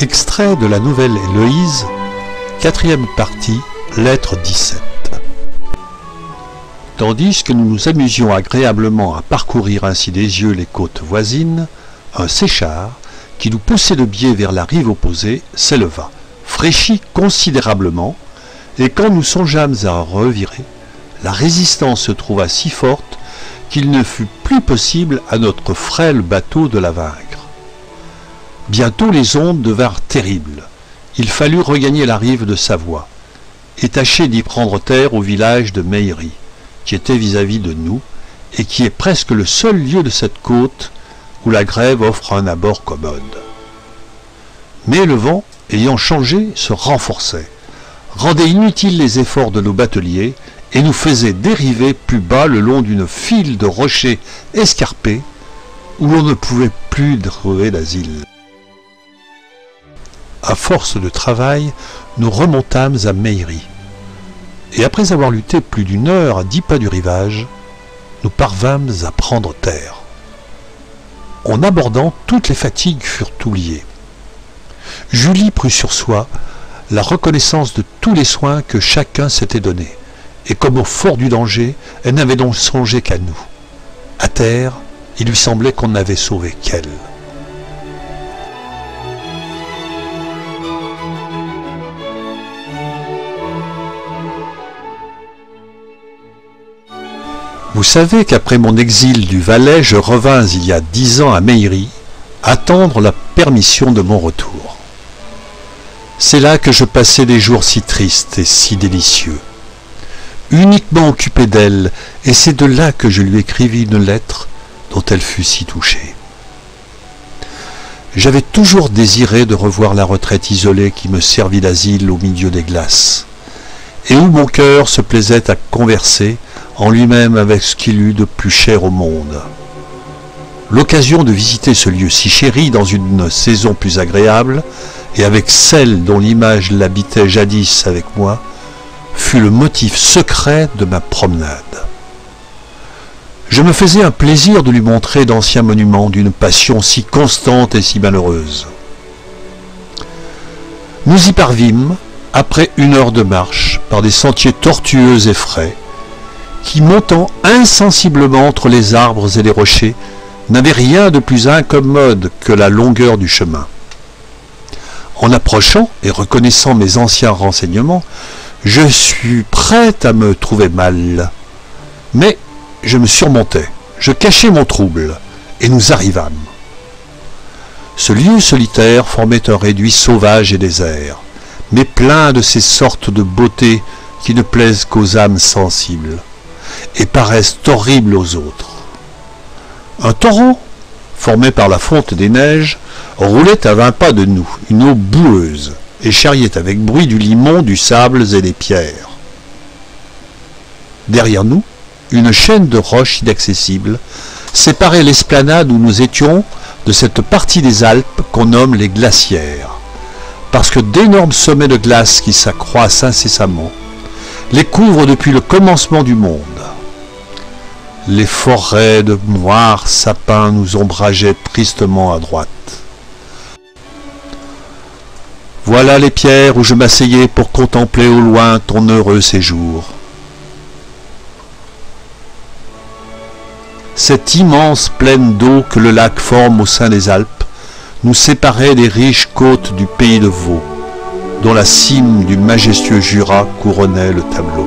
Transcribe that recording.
Extrait de la nouvelle Héloïse, 4e partie, lettre 17. Tandis que nous nous amusions agréablement à parcourir ainsi des yeux les côtes voisines, un séchard, qui nous poussait de biais vers la rive opposée, s'éleva, fraîchit considérablement, et quand nous songeâmes à revirer, la résistance se trouva si forte qu'il ne fut plus possible à notre frêle bateau de la vaincre. Bientôt les ondes devinrent terribles. Il fallut regagner la rive de Savoie et tâcher d'y prendre terre au village de Meillerie, qui était vis-à-vis de nous et qui est presque le seul lieu de cette côte où la grève offre un abord commode. Mais le vent, ayant changé, se renforçait, rendait inutiles les efforts de nos bateliers et nous faisait dériver plus bas le long d'une file de rochers escarpés où l'on ne pouvait plus trouver d'asile. À force de travail, nous remontâmes à Meillerie, et après avoir lutté plus d'une heure à 10 pas du rivage, nous parvînmes à prendre terre. En abordant, toutes les fatigues furent oubliées. Julie prit sur soi la reconnaissance de tous les soins que chacun s'était donnés, et comme au fort du danger, elle n'avait donc songé qu'à nous. À terre, il lui semblait qu'on n'avait sauvé qu'elle. Vous savez qu'après mon exil du Valais, je revins il y a 10 ans à Meillerie, attendre la permission de mon retour. C'est là que je passais des jours si tristes et si délicieux, uniquement occupé d'elle, et c'est de là que je lui écrivis une lettre dont elle fut si touchée. J'avais toujours désiré de revoir la retraite isolée qui me servit d'asile au milieu des glaces, et où mon cœur se plaisait à converser en lui-même avec ce qu'il eut de plus cher au monde. L'occasion de visiter ce lieu si chéri dans une saison plus agréable, et avec celle dont l'image l'habitait jadis avec moi, fut le motif secret de ma promenade. Je me faisais un plaisir de lui montrer d'anciens monuments d'une passion si constante et si malheureuse. Nous y parvîmes, après 1 heure de marche, par des sentiers tortueux et frais, qui, montant insensiblement entre les arbres et les rochers, n'avaient rien de plus incommode que la longueur du chemin. En approchant et reconnaissant mes anciens renseignements, je suis prêt à me trouver mal. Mais je me surmontais, je cachai mon trouble, et nous arrivâmes. Ce lieu solitaire formait un réduit sauvage et désert, mais plein de ces sortes de beautés qui ne plaisent qu'aux âmes sensibles, et paraissent horribles aux autres. Un torrent, formé par la fonte des neiges, roulait à 20 pas de nous, une eau boueuse, et charriait avec bruit du limon, du sable et des pierres. Derrière nous, une chaîne de roches inaccessibles séparait l'esplanade où nous étions de cette partie des Alpes qu'on nomme les glacières, parce que d'énormes sommets de glace qui s'accroissent incessamment les couvrent depuis le commencement du monde. Les forêts de noirs sapins nous ombrageaient tristement à droite. Voilà les pierres où je m'asseyais pour contempler au loin ton heureux séjour. Cette immense plaine d'eau que le lac forme au sein des Alpes nous séparait des riches côtes du pays de Vaud, dont la cime du majestueux Jura couronnait le tableau.